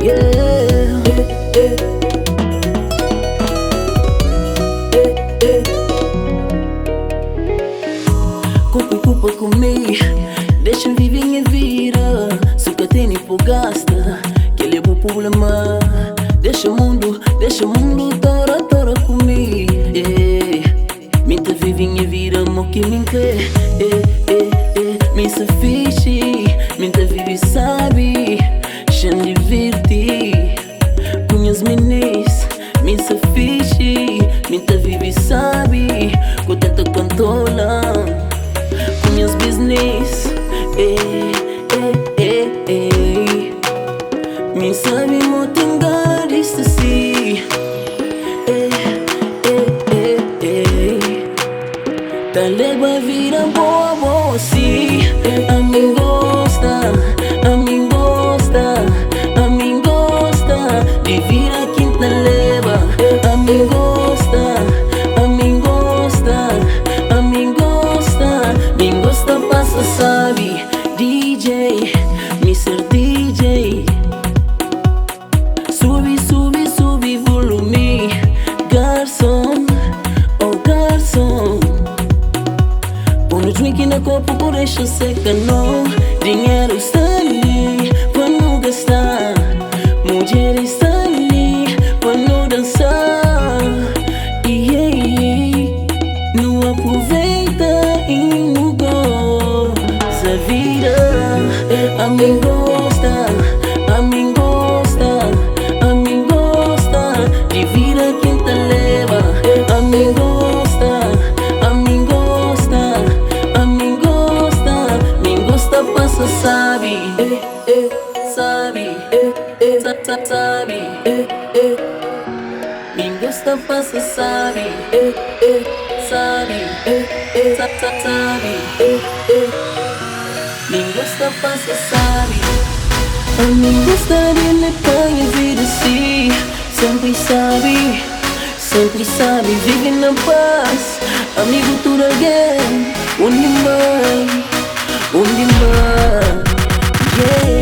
Yeah. Culpa e culpa comigo, deixa-me viver minha vida. Se o que tem por gasta, que ele é o problema. Deixa o mundo tora comigo. Minta vive minha vida, mo que me quer. Me se fixe, minta vive sabe, chama divertir. Cunhas meninas, me se fixe, minta vive sabe, com tanta controla. Cunhas business, me sabe motingar isso sim. Tá leva a vida boa, boa sim. A mim gosta, a mim gosta, a mim gosta de vida que tá leva. A mim gosta, a mim gosta, a mim gosta, mim gosta passa sabe. DJ, Mr. DJ, sube volume. Garçom, oh garçom, põe o drink na copa por deixa seca não. Dinheiro está ali para não gastar, mulher está ali para não dançar. Não aproveita e não goza a vida. A mim gosta, a mim gosta, a mim gosta de vida quem te leva. A mim gosta, a mim gosta, a mim gosta, mim gosta passa sabe, sabe, sabe, mim gosta passa sabe, sabe, sabe, mim gosta passa sabe. A mim gosta de levar minha vida assim, sempre sabe, vive na paz. Amigo tudo again, onde mais, yeah.